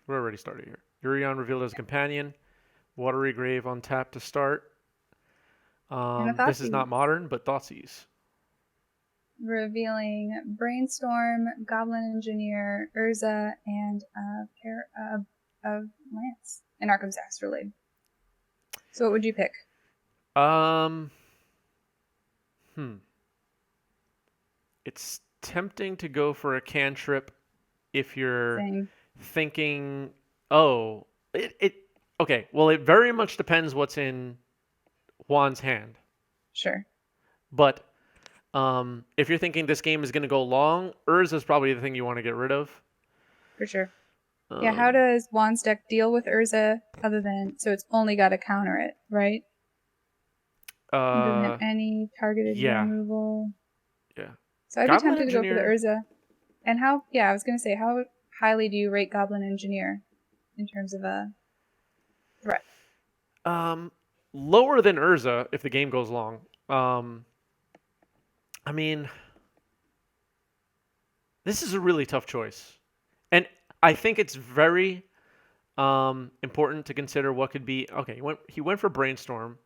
We're already started here. Yurion revealed as a companion. Watery Grave on tap to start. And a This is Thoughtseize. not modern, but Thoughtseize. Revealing Brainstorm, Goblin Engineer, Urza, and a pair of Lance. And Arkham's Astrolabe. So what would you pick? Um, hmm. It's tempting to go for a cantrip if you're Saying, thinking, oh, it okay. Well, it very much depends what's in Juan's hand. sure, But if you're thinking this game is going to go long, Urza is probably the thing you want to get rid of. for sure. Yeah, how Um, does Juan's deck deal with Urza other than, so it's only got to counter it, right? It doesn't have uh, any targeted yeah, removal. yeah. So I'd be Goblin tempted to go for the Engineer, Urza. And how, yeah, I was going to say, how highly do you rate Goblin Engineer in terms of a threat? um, lower than Urza if the game goes long. Um, I mean, this is a really tough choice, and I think it's very important to consider what could be. Okay, he went for Brainstorm,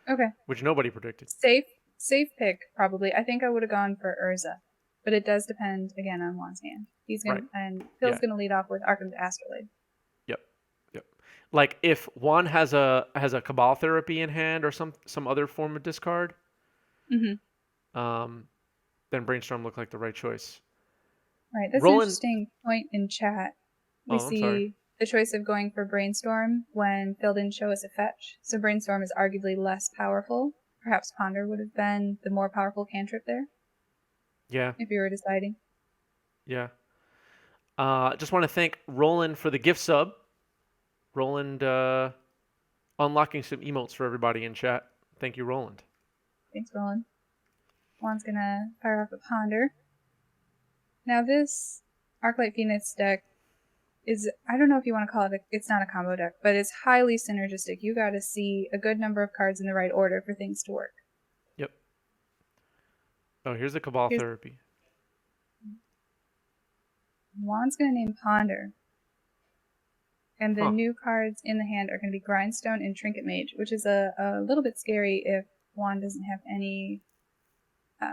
Okay. which nobody predicted. Safe, safe pick, probably. I think I would have gone for Urza. But it does depend, again, on Juan's hand. He's Right. going to, and Phil's Yeah. going to lead off with Arkham's Astrolabe. Yep. Yep. Like if one has a Cabal Therapy in hand or some other form of discard, Mm-hmm. um, then Brainstorm looked like the right choice. Right. That's an Roland. interesting point in chat. We Oh, I'm sorry. see the choice of going for Brainstorm when Phil didn't show us a fetch. So Brainstorm is arguably less powerful. Perhaps Ponder would have been the more powerful cantrip there, Yeah. if you were deciding. Yeah. Just want to thank Roland for the gift sub. Roland unlocking some emotes for everybody in chat. Thank you, Roland. Thanks, Roland. Juan's gonna fire off a Ponder. Now this Arclight Phoenix deck is, I don't know if you want to call it, it's not a combo deck, but it's highly synergistic. You got to see a good number of cards in the right order for things to work. Yep. Oh, here's the Cabal Here's, Therapy. Juan's going to name Ponder, and the Huh. new cards in the hand are going to be Grindstone and Trinket Mage, which is a little bit scary if Juan doesn't have any uh,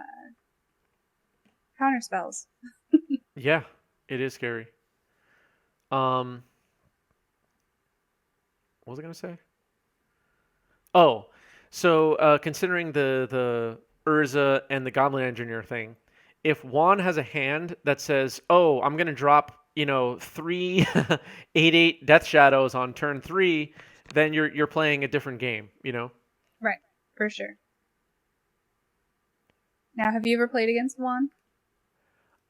counter spells. Yeah, it is scary. Um, what was I gonna say? Oh, so considering the Urza and the Goblin Engineer thing, if Juan has a hand that says, "Oh, I'm gonna drop, three 8/8 Death Shadows on turn three," then you're playing a different game. Right, for sure. Now, have you ever played against Juan?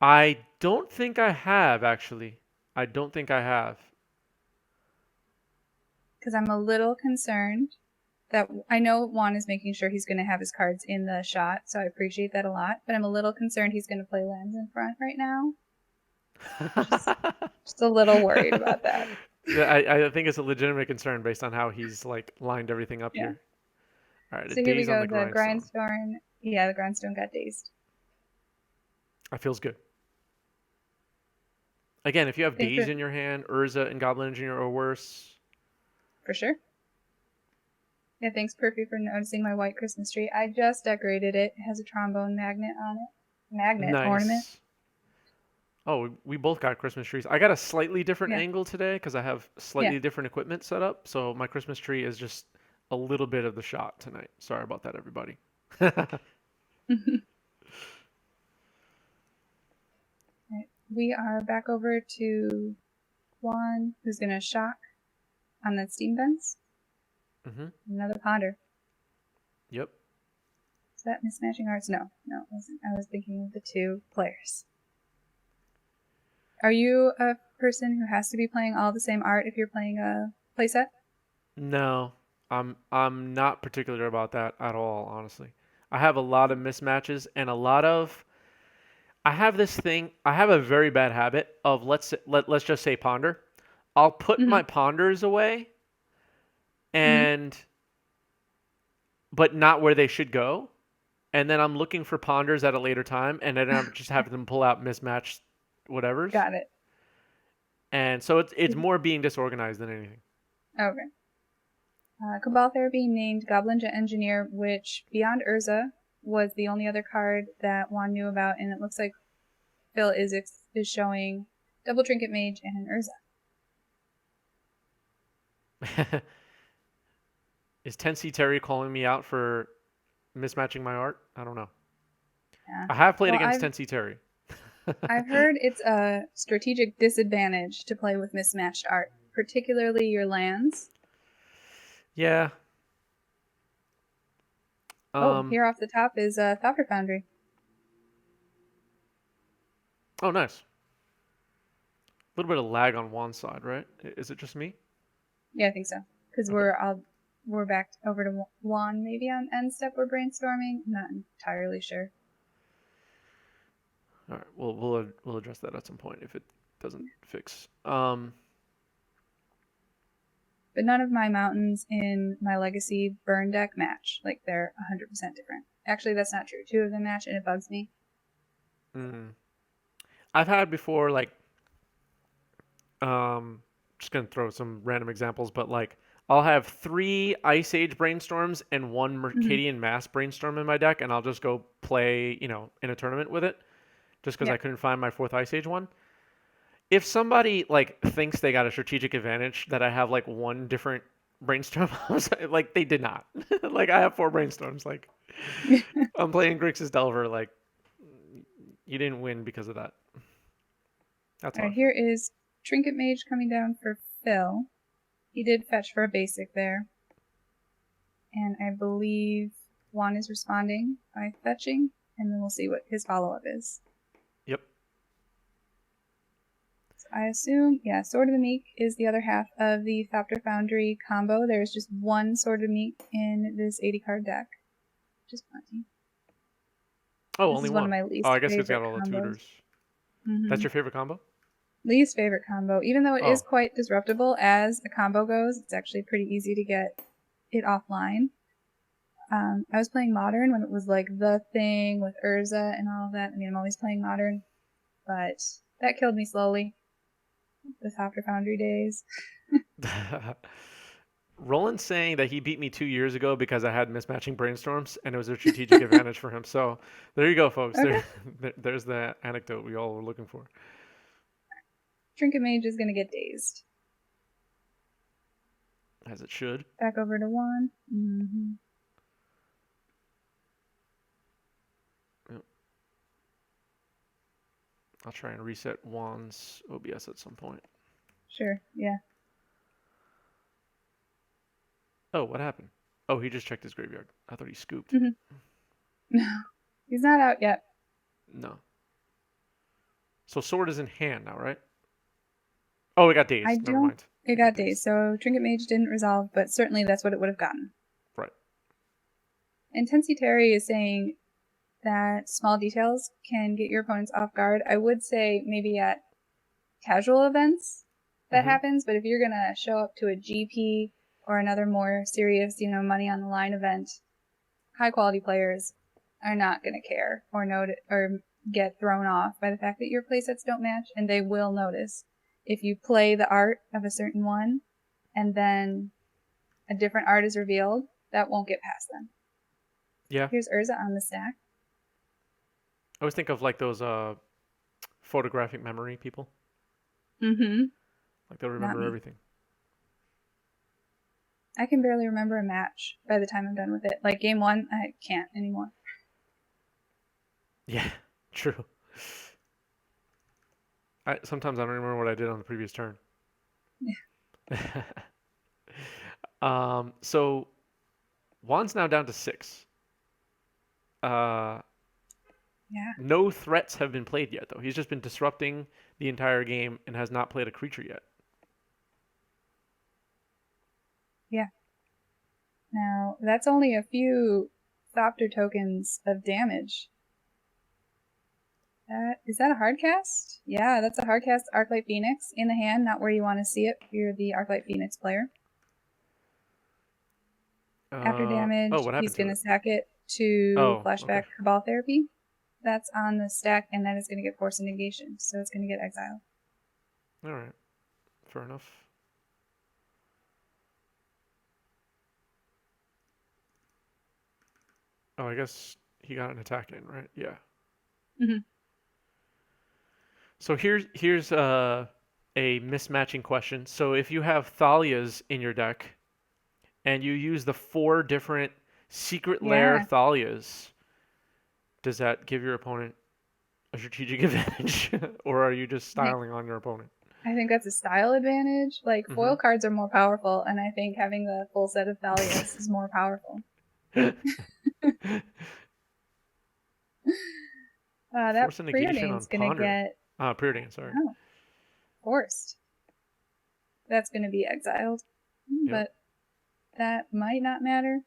I don't think I have actually. I don't think I have. Because I'm a little concerned that I know Juan is making sure he's going to have his cards in the shot, so I appreciate that a lot. But I'm a little concerned he's going to play lands in front right now. Just a little worried about that. Yeah, I think it's a legitimate concern based on how he's like lined everything up Yeah. here. All right, a So here we daze on go. the The grindstone. grindstone. Yeah, the grindstone got dazed. That feels good. Again, if you have Thanks daze in your hand, Urza and Goblin Engineer or worse. for sure. Yeah, thanks Perfy for noticing my white Christmas tree. I just decorated it. It has a trombone magnet on it. Magnet ornament. Nice. Oh, we both got Christmas trees. I got a slightly different Yeah, angle today because I have yeah. slightly different equipment set up. So my Christmas tree is just a little bit of the shot tonight. Sorry about that, everybody. Right. We are back over to Juan, who's gonna shock on that steam fence. hmm Another ponder. Yep. Is that mismatching arts? No, no, it wasn't. I was thinking of the two players. Are you a person who has to be playing all the same art if you're playing a playset? No, I'm not particular about that at all, honestly. I have a lot of mismatches and a lot of I have this thing, I have a very bad habit of let's just say ponder. I'll put Mm-hmm. my ponders away Mm-hmm. and but not where they should go. And then I'm looking for ponders at a later time and then I'm just having them pull out mismatched whatevers. Got it. And so it's more being disorganized than anything. Okay. Cabal Therapy named Goblin Engineer, which beyond Urza was the only other card that Juan knew about, and it looks like Phil is showing Double Trinket Mage and Urza. Is Tensi Terry calling me out for mismatching my art? I don't know. Yeah. I have played Well, against Tensi Terry. I've heard it's a strategic disadvantage to play with mismatched art, particularly your lands. Yeah. Oh, Um. here off the top is Thopter Foundry. Oh, nice. A little bit of lag on one side, right? Is it just me? Yeah, I think so. Because Okay. we're back over to Juan maybe on end step. We're brainstorming. I'm not entirely sure. All right. We'll address that at some point if it doesn't fix. But none of my mountains in my legacy burn deck match. Like they're 100% different. Actually, that's not true. Two of them match, and it bugs me. Mm. I've had before like just gonna throw some random examples, but like I'll have 3 Ice Age brainstorms and one Mm-hmm. Mercadian Mass brainstorm in my deck, and I'll just go play, in a tournament with it, just because Yeah. I couldn't find my fourth Ice Age one. If somebody like thinks they got a strategic advantage that I have like one different brainstorm, like they did not. Like I have 4 brainstorms. Like I'm playing Grixis Delver. Like you didn't win because of that. That's All how right, I here feel. is Trinket Mage coming down for Phil. He did fetch for a basic there. And I believe Juan is responding by fetching, and then we'll see what his follow up is. Yep. So I assume, yeah, Sword of the Meek is the other half of the Thopter Foundry combo. There's just one Sword of the Meek in this 80 card deck, which is plenty. Oh, This only is one of one. my Oh, least I guess it's got favorite all the combos. tutors. That's Mm-hmm. your favorite combo? Least favorite combo. Even though it is Oh, quite disruptible as a combo goes, it's actually pretty easy to get it offline. I was playing Modern when it was like the thing with Urza and all of that. I mean, I'm always playing Modern, but that killed me slowly. The Thopter Foundry days. Roland's saying that he beat me 2 years ago because I had mismatching brainstorms and it was a strategic advantage for him. So there you go, folks. Okay. There's the anecdote we all were looking for. Trinket Mage is gonna get dazed. As it should. Back over to Juan. Mm-hmm. Yep. I'll try and reset Juan's OBS at some point. Sure. Yeah. Oh, what happened? Oh, he just checked his graveyard. I thought he scooped. Mm-hmm. No, he's not out yet. No. So sword is in hand now, right? Oh, it got I dazed. Never don't. mind. It It got got dazed, dazed. so Trinket Mage didn't resolve, but certainly that's what it would have gotten. Right. Intensity Terry is saying that small details can get your opponents off guard. I would say maybe at casual events that Mm-hmm. happens, but if you're gonna show up to a GP or another more serious, money on the line event, high quality players are not gonna care or get thrown off by the fact that your playsets don't match, and they will notice if you play the art of a certain one and then a different art is revealed. That won't get past them. Yeah. Here's Urza on the stack. I always think of like those photographic memory people. Mm-hmm. Like they'll Not remember me. everything. I can barely remember a match by the time I'm done with it. Like game one, I can't anymore. Yeah. True. Sometimes I don't remember what I did on the previous turn. So Juan's now down to 6. Uh, Yeah, no threats have been played yet, though. He's just been disrupting the entire game and has not played a creature yet. yeah. Now, that's only a few Thopter tokens of damage. Is that a hard cast? Yeah, that's a hard cast Arclight Phoenix in the hand, not where you want to see it if you're the Arclight Phoenix player. After Oh, damage, what he's happened to going to it? sack it to Oh, okay. Flashback Cabal Therapy. That's on the stack, and that is going to get forced negation, so it's going to get exiled. All right. fair enough. Oh, I guess he got an attack in, right? Yeah. Hmm. So here's a mismatching question. So if you have Thalias in your deck and you use the four different secret lair Yeah, Thalias, does that give your opponent a strategic advantage, or are you just I think styling on your opponent? I think that's a style advantage. Like Mm-hmm. foil cards are more powerful, and I think having the full set of Thalias is more powerful. That Force a negation on preordain's gonna ponder. get Preordain, sorry. oh, forced. That's gonna be exiled, Yep. but that might not matter.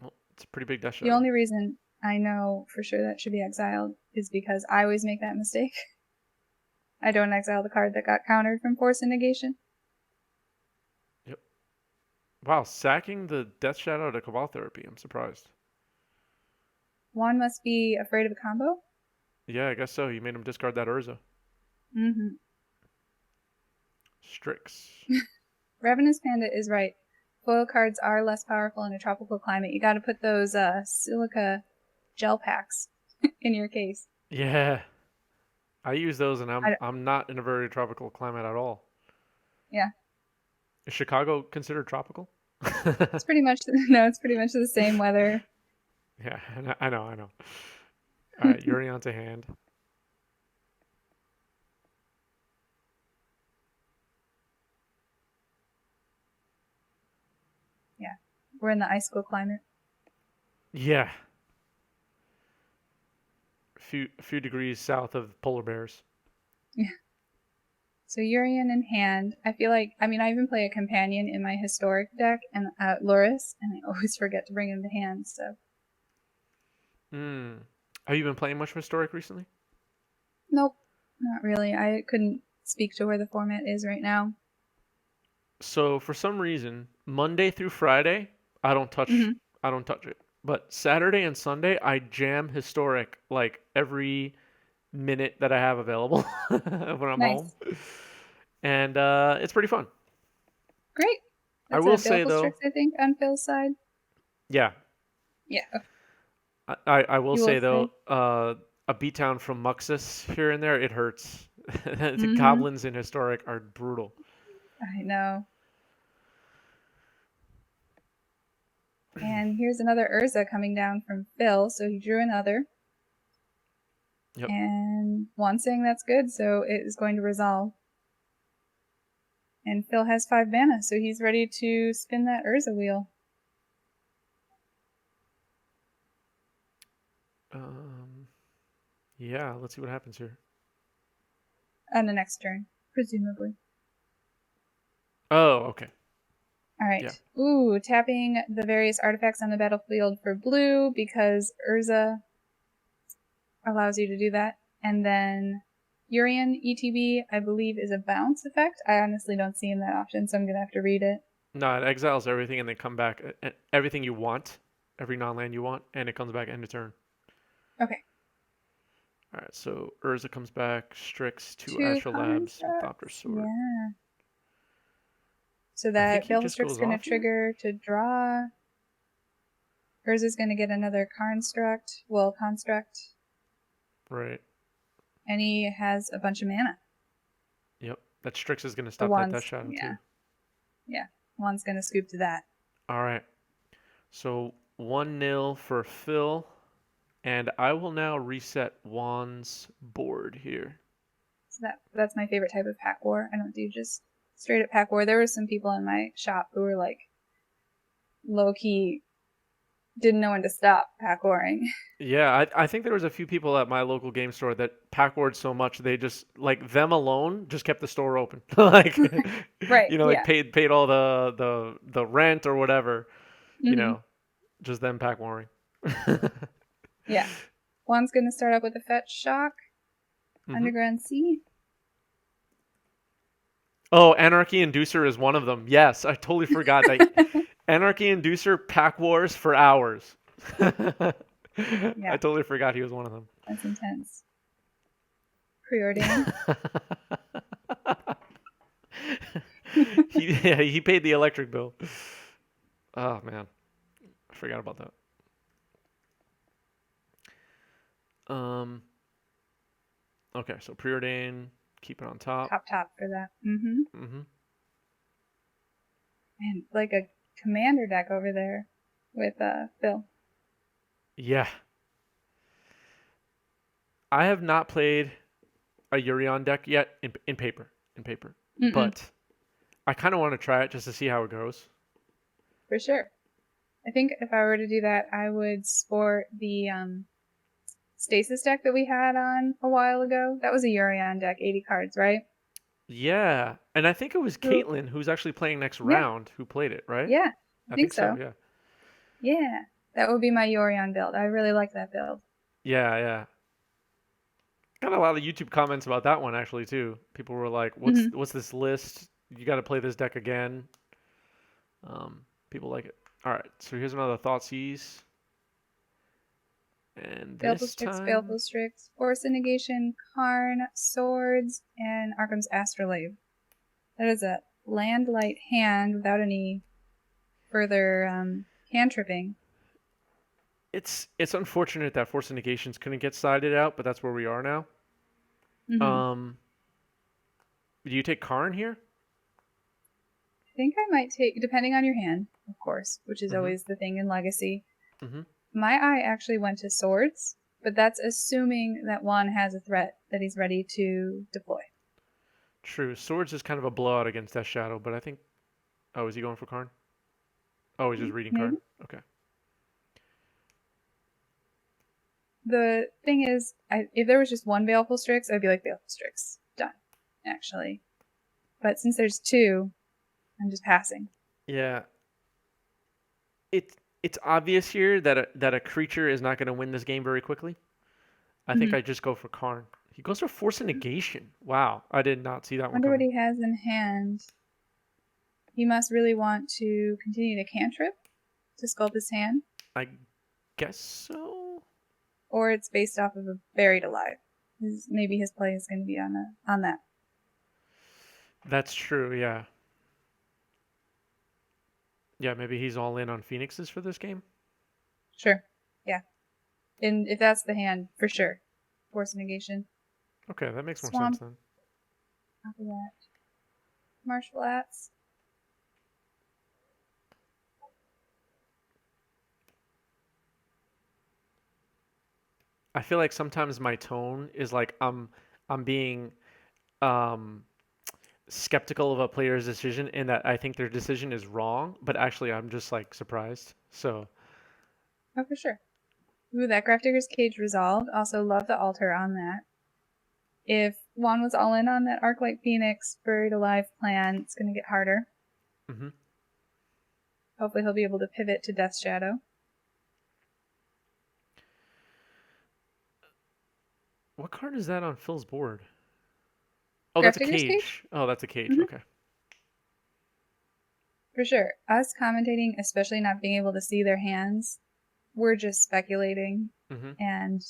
Well, it's a pretty big death The shadow. only reason I know for sure that should be exiled is because I always make that mistake. I don't exile the card that got countered from force and negation. Yep. Wow, sacking the death shadow to Cabal Therapy. I'm surprised. Juan must be afraid of a combo. Yeah, I guess so. You made him discard that Urza. Mm-hmm. Strix. Ravenous Panda is right. Foil cards are less powerful in a tropical climate. You got to put those silica gel packs in your case. Yeah, I use those, and I'm I, I'm not in a very tropical climate at all. yeah, Is Chicago considered tropical? it's pretty much no, it's pretty much the same weather. Yeah, I know, I know. All right, Yuri onto hand. Yeah, we're in the icicle climate. Yeah, a few degrees south of polar bears. Yeah. So Urian in hand. I feel like I even play a companion in my historic deck and Loris, and I always forget to bring him to hand. So Hmm. Have you been playing much Historic recently? nope, not really. I couldn't speak to where the format is right now. So for some reason, Monday through Friday, I don't touch Hmm. I don't touch it. But Saturday and Sunday, I jam Historic like every minute that I have available when I'm home, Nice, and it's pretty fun. great. I That's will a say Baleful though, Strix, I think, on Phil's side. yeah, Yeah, okay. I will You will say though, say. a beatdown from Muxus here and there, it hurts. The Mm-hmm. goblins in Historic are brutal. I know. And here's another Urza coming down from Phil. So he drew another. Yep. And one saying that's good, so it is going to resolve. And Phil has 5 mana, so he's ready to spin that Urza wheel Um, yeah, let's see what happens here. on the next turn, presumably. Oh, okay. All right. Yeah. Ooh, tapping the various artifacts on the battlefield for blue because Urza allows you to do that. And then Urian ETB, I believe, is a bounce effect. I honestly don't see him that often, so I'm going to have to read it. No, it exiles everything and then come back. Everything you want, every non-land you want, and it comes back end of turn. Okay. All right, so Urza comes back, Strix, two 2 Astral Labs, and Thopter constructs. Sword. Yeah. So I think that he Baleful just Strix is goes going to off here. trigger to draw. Urza's going to get another construct, Right. and he has a bunch of mana. Yep. That Strix is going to The stop that Death one's, Shadow yeah, too. yeah. One's going to scoop to that. All right. So 1-0 for Phil, and I will now reset Juan's board here. So that's my favorite type of pack war. I don't do just straight up pack war. There were some people in my shop who were like low key didn't know when to stop pack warring. Yeah, I think there was a few people at my local game store that packboard so much they just like them alone just kept the store open. Like Right. like Yeah. paid all the rent or whatever, you Hmm. know, just them pack warring. Yeah. One's gonna start up with a fetch shock, Hmm. underground sea. Oh, Anarchy Inducer is one of them. Yes, I totally forgot that Anarchy Inducer pack wars for hours. I Yeah, totally forgot he was one of them. that's intense. Preordain. he paid the electric bill. Oh man, I forgot about that. Um, okay, so preordain, keep it on top. Top for that. Mm-hmm. Mm-hmm. And like a commander deck over there with Phil. Yeah, I have not played a Yurion deck yet in paper, Mm-mm, but I kind of want to try it just to see how it goes. for sure. I think if I were to do that, I would sport the Stasis deck that we had on a while ago. That was a Urion deck, 80 cards, right? Yeah, and I think it was Who? Caitlin who's actually playing next Yeah, round who played it, right? yeah, I I think think so. so. Yeah. Yeah, that would be my Urion build. I really like that build. Yeah, yeah. Got a lot of YouTube comments about that one actually too. People were like, Mm-hmm. what's this list? You got to play this deck again." People like it. All right, so here's another Thoughtseize, and Baleful this Strix, time, Baleful Strix, Force Negation, Karn, Swords, and Arkham's Astrolabe. That is a land light hand without any further cantripping. it's unfortunate that Force of Negations couldn't get sided out, but that's where we are now. Mm-hmm. Um, do you take Karn here? I think I might take, depending on your hand, of course, which is Mm-hmm. always the thing in Legacy. Mm-hmm. My eye actually went to Swords, but that's assuming that Juan has a threat that he's ready to deploy. True. Swords is kind of a blowout against Death Shadow, but I think. Oh, is he going for Karn? Oh, he's just reading Karn. Maybe. Okay. The thing is, if there was just one Baleful Strix, I'd be like, Baleful Strix, done, actually. But since there's two, I'm just passing. Yeah, it's obvious here that a creature is not going to win this game very quickly. I think Mm-hmm. I just go for Karn. He goes for Force of Negation. Wow, I did not see that one Wonder what coming. he has in hand. He must really want to continue to cantrip to sculpt his hand, I guess so. or it's based off of a Buried Alive. Maybe his play is going to be on that. That's true. Yeah, yeah. Maybe he's all in on Phoenixes for this game. Sure. Yeah. And if that's the hand, for sure. Force negation. Okay, that makes more sense Swamp. then. After that. Martial arts. I feel like sometimes my tone is like I'm being um skeptical of a player's decision and that I think their decision is wrong, but actually I'm just like surprised. So, Oh, for sure. Ooh, that Grafdigger's Cage resolved. Also love the altar on that. If Juan was all in on that Arclight Phoenix Buried Alive plan, it's going to get harder. mhm. Hopefully he'll be able to pivot to Death Shadow. What card is that on Phil's board? Oh, that's a Grafdigger's Cage? cage. Oh, that's a cage. Mm-hmm. Okay. For sure. Us commentating, especially not being able to see their hands, we're just speculating. Mhm. And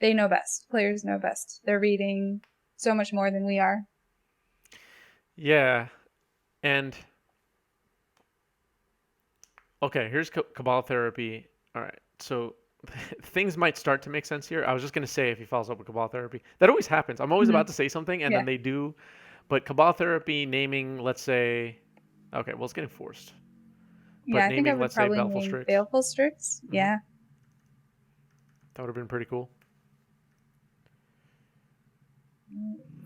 they know best. Players know best. They're reading so much more than we are. Yeah. And okay, here's Cabal Therapy. All right. So things might start to make sense here. I was just going to say if he follows up with Cabal Therapy. That always happens. I'm always Mm-hmm. about to say something and Yeah. then they do. But Cabal Therapy naming, let's say, okay, well, it's getting forced. Yeah, But I think I naming, would let's say, probably Baleful name Strix. Baleful Strix. Hmm. Yeah. That would have been pretty cool.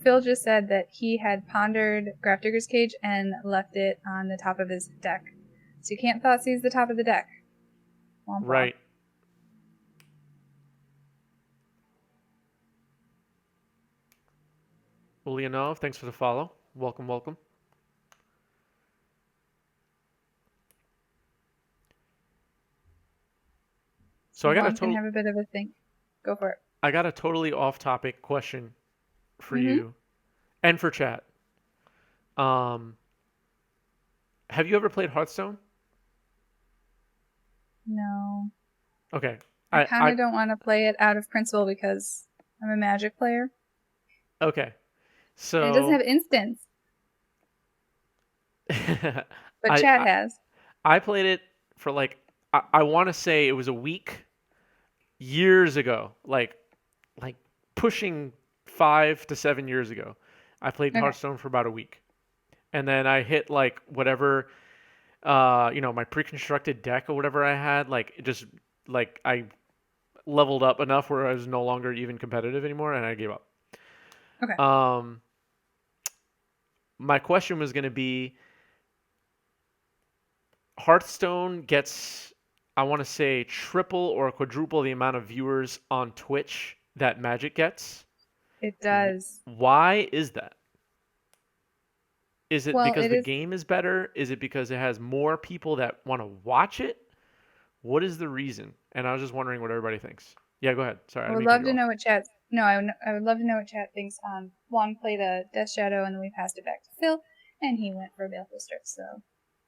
Phil just said that he had pondered Grafdigger's Cage and left it on the top of his deck. So you can't Thoughtseize the top of the deck. Womp womp. Right. Ulyanov, thanks for the follow. Welcome, welcome. So So Juan's going to have a bit of a think. Go for it. I got a totally off-topic question for Mm-hmm. you and for chat. Um, have you ever played Hearthstone? No. Okay. I I, kind I of don't want to play it out of principle because I'm a Magic player. okay. And it doesn't So have instants. but I, chat I has. I played it for like I want to say it was a week years ago, like pushing 5 to 7 years ago. I played Okay. Hearthstone for about a week, and then I hit like whatever my pre-constructed deck or whatever I had. Like it just like I leveled up enough where I was no longer even competitive anymore, and I gave up. Okay. Um, my question was going to be Hearthstone gets, I want to say, triple or quadruple the amount of viewers on Twitch that Magic gets. It does. Why is that? Is it Well, because it the is. game is better? Is it because it has more people that want to watch it? What is the reason? And I was just wondering what everybody thinks. Yeah, go ahead. Sorry, I I didn't would mean to cut love you to off. know what chat. No, I would love to know what chat thinks. Juan played a Death Shadow, and then we passed it back to Phil, and he went for a Baleful Strix. So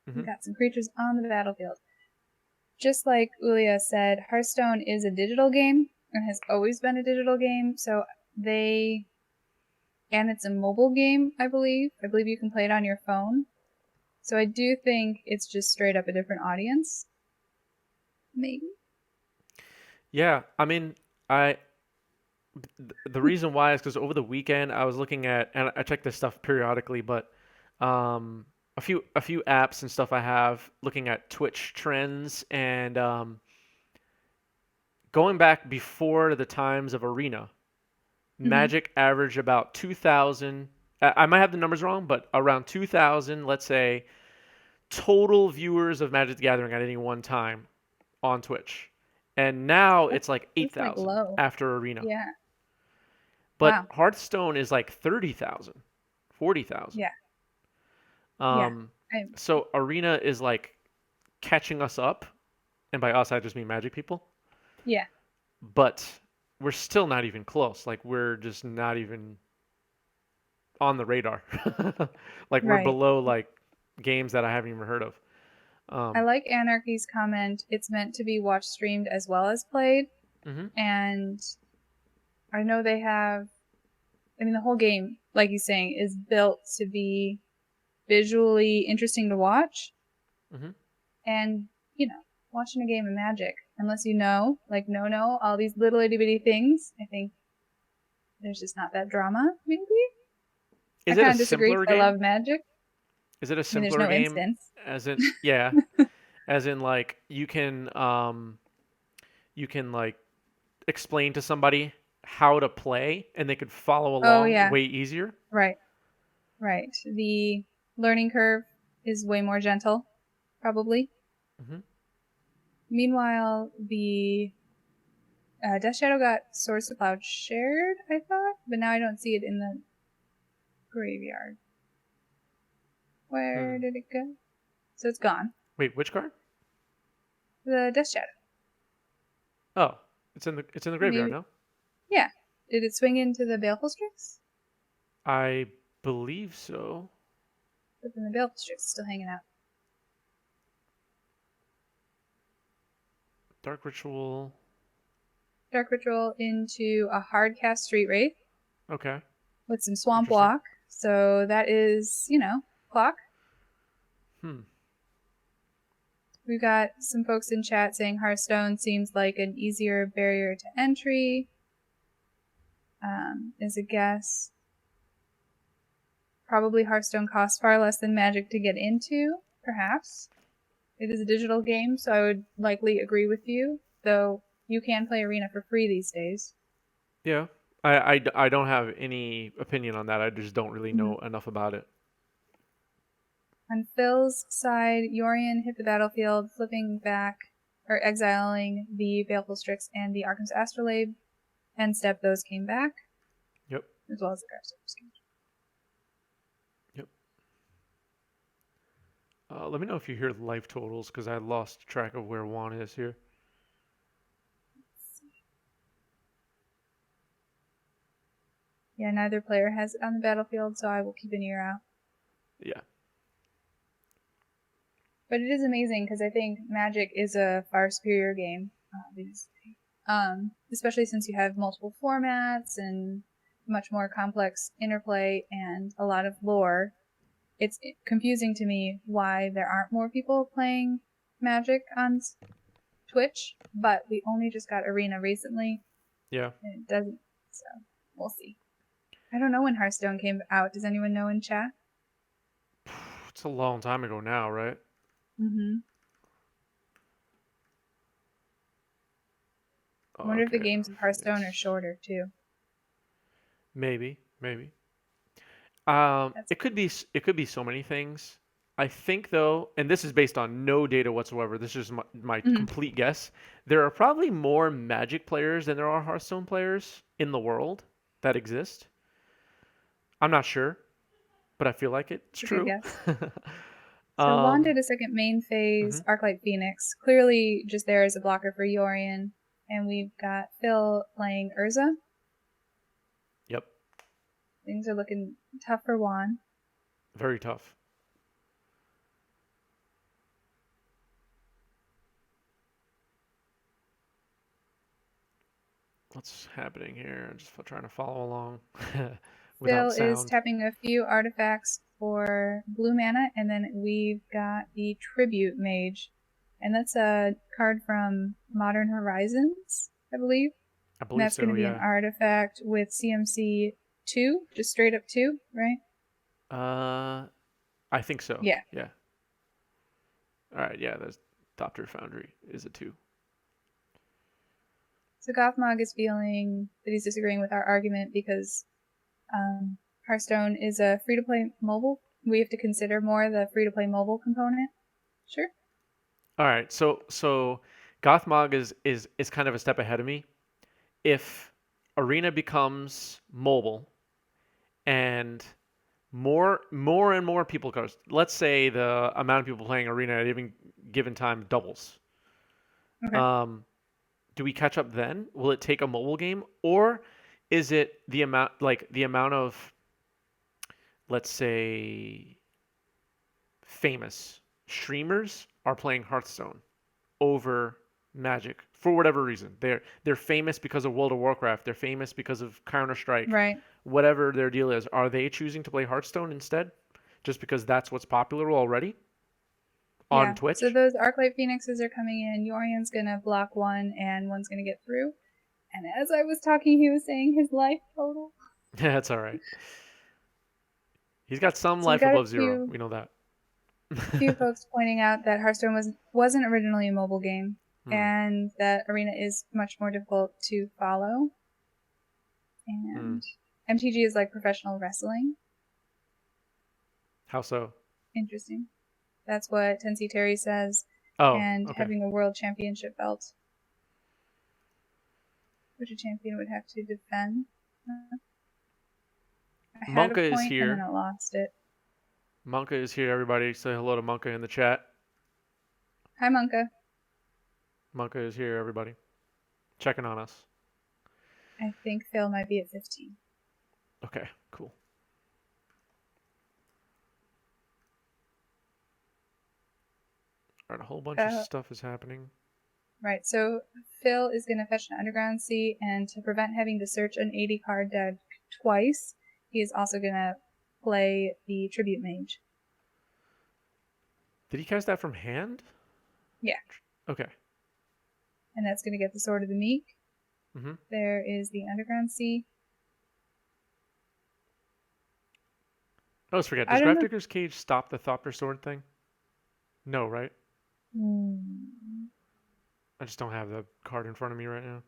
we Hmm. got some creatures on the battlefield. Just like Ulia said, Hearthstone is a digital game and has always been a digital game. So they and it's a mobile game, I believe. I believe you can play it on your phone. So I do think it's just straight up a different audience. Maybe. Yeah, I mean, I the reason why is because over the weekend I was looking at, and I check this stuff periodically, but um, a few apps and stuff I have looking at Twitch trends and going back before the times of Arena, Mm-hmm. Magic averaged about 2,000. I might have the numbers wrong, but around 2,000, let's say, total viewers of Magic the Gathering at any one time on Twitch. And now That's it's like that's like 8,000 low. after Arena. Yeah. But Wow. Hearthstone is like 30,000, 40,000. Yeah. Yeah. Um, I so Arena is like catching us up, and by us I just mean Magic people. yeah. But we're still not even close. Like we're just not even on the radar. Like we're Right. below like games that I haven't even heard of. I Um, like Anarchy's comment. It's meant to be watched streamed as well as played. hmm And I know they have I mean the whole game, like he's saying, is built to be visually interesting to watch. hmm And, watching a game of Magic, unless you know, like no, all these little itty bitty things, I think there's just not that drama, maybe? I Is it kind a of disagree simpler because I game? love Magic. Is it a I mean, there's simpler no game? instance. As in, yeah, as in like you can like explain to somebody how to play and they could follow Oh, along yeah. way easier. Right. Right. The learning curve is way more gentle, probably. Hmm. Meanwhile, the Death Shadow got Swords to Cloud shared, I thought, but now I don't see it in the graveyard. Where Hmm. did it go? So it's gone. Wait, which card? The Death Shadow. Oh, it's in the graveyard Maybe. now. Yeah. Did it swing into the Baleful Strix? I believe so. But then the Baleful Strix is still hanging out. Dark Ritual. Dark Ritual into a hard cast Street Wraith Okay, with some Swamp interesting. Walk. So that is, clock. Hmm. We've got some folks in chat saying Hearthstone seems like an easier barrier to entry. Is a guess. Probably Hearthstone costs far less than Magic to get into, perhaps. It is a digital game, so I would likely agree with you, though you can play Arena for free these days. Yeah. I don't have any opinion on that. I just don't really Mm-hmm. know enough about it. On Phil's side, Yorion hit the battlefield, flipping back or exiling the Baleful Strix and the Arcum's Astrolabe. End step, those came back, Yep. as well as the Gravestone came. Yep. Let me know if you hear the life totals because I lost track of where Juan is here. Yeah, neither player has it on the battlefield, so I will keep an ear out. Yeah. But it is amazing because I think Magic is a far superior game, obviously. Especially since you have multiple formats and much more complex interplay and a lot of lore. it's confusing to me why there aren't more people playing Magic on Twitch, but we only just got Arena recently, Yeah. and it doesn't. So we'll see. I don't know when Hearthstone came out. Does anyone know in chat? It's a long time ago now, right? Mm-hmm. I wonder if the Okay. games of Hearthstone are Phoenix. shorter too. Maybe. Maybe. That's It could be so many things. I think though, and this is based on no data whatsoever. This is my mm-hmm. complete guess. There are probably more Magic players than there are Hearthstone players in the world that exist. I'm not sure, but I feel like it's a good true. guess. So Juan um, did a second main phase mhm. Arclight Phoenix, clearly just there as a blocker for Yorion, and we've got Phil playing Urza. Yep. Things are looking tough for Juan. Very tough. What's happening here? I'm just trying to follow along without Phil is sound. tapping a few artifacts for blue mana, and then we've got the Tribute Mage. And that's a card from Modern Horizons, I believe. I And believe that's going so. to be an Yeah. artifact with CMC 2, just straight up 2, right? Uh, I think so. Yeah. Yeah. All right. Yeah. There's Thopter Foundry is a two. So Gothmog is feeling that he's disagreeing with our argument because Hearthstone is a free to play mobile. We have to consider more the free to play mobile component. Sure. All right. So Gothmog is kind of a step ahead of me. If Arena becomes mobile and more and more people goes, let's say the amount of people playing Arena at any given time doubles. Okay. Um, do we catch up then? Will it take a mobile game, or is it the amount of, let's say, famous streamers are playing Hearthstone over Magic for whatever reason? They're famous because of World of Warcraft. They're famous because of Counter Strike. Right. Whatever their deal is, are they choosing to play Hearthstone instead, just because that's what's popular already on Yeah. So Twitch? those Arclight Phoenixes are coming in. Yorion's gonna block one, and one's gonna get through. And as I was talking, he was saying his life total. That's all right. He's got some So we life got a above zero. few We know that. few folks pointing out that Hearthstone wasn't originally a mobile game, Hmm. and that Arena is much more difficult to follow. Hmm. And MTG is like professional wrestling. How so? Interesting. That's what Tensei Terry says. Oh, And okay. having a world championship belt, which a champion would have to defend. I had a Monka is point and then here. I lost it. Monka is here. Everybody say hello to Monka in the chat. Hi, Monka. Monka is here. Everybody checking on us. I think Phil might be at 15. Okay, cool. All right, a whole bunch of stuff is happening. Right, so Phil is going to fetch an Underground Sea, and to prevent having to search an 80 card deck twice, he is also going to play the Tribute Mage. Did he cast that from hand? Yeah, Okay. and that's going to get the Sword of the Meek. Mm-hmm. There is the Underground Sea. Oh, let's forget. I Does don't know. Grafdigger's Cage stop the Thopter Sword thing? No, right? Hmm. I just don't have the card in front of me right now.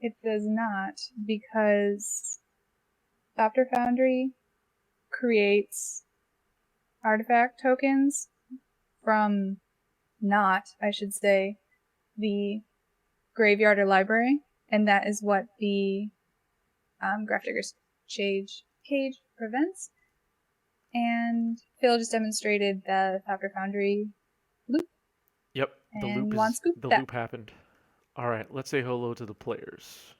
It does not, because Thopter Foundry creates artifact tokens from not, I should say, the graveyard or library, and that is what the Grafdigger's cage prevents. And Phil just demonstrated the Thopter Foundry loop, Yep, and Juan scooped the that. loop happened. All right, let's say hello to the players.